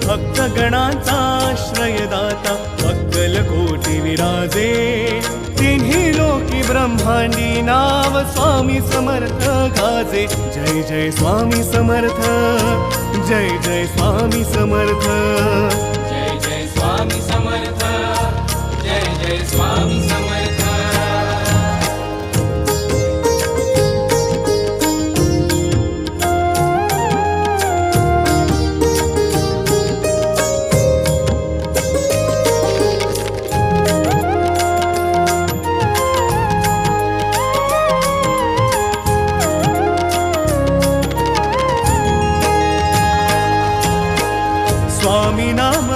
भक्तगणांचा आश्रयदाता अक्कलकोटी विराजे तिन्ही लोकी ब्रह्मांडी नाव स्वामी समर्थ गाजे जय जय स्वामी समर्थ जय जय स्वामी समर्थ जय जय स्वामी समर्थ जय जय स्वामी समर्थ स्वामी नाम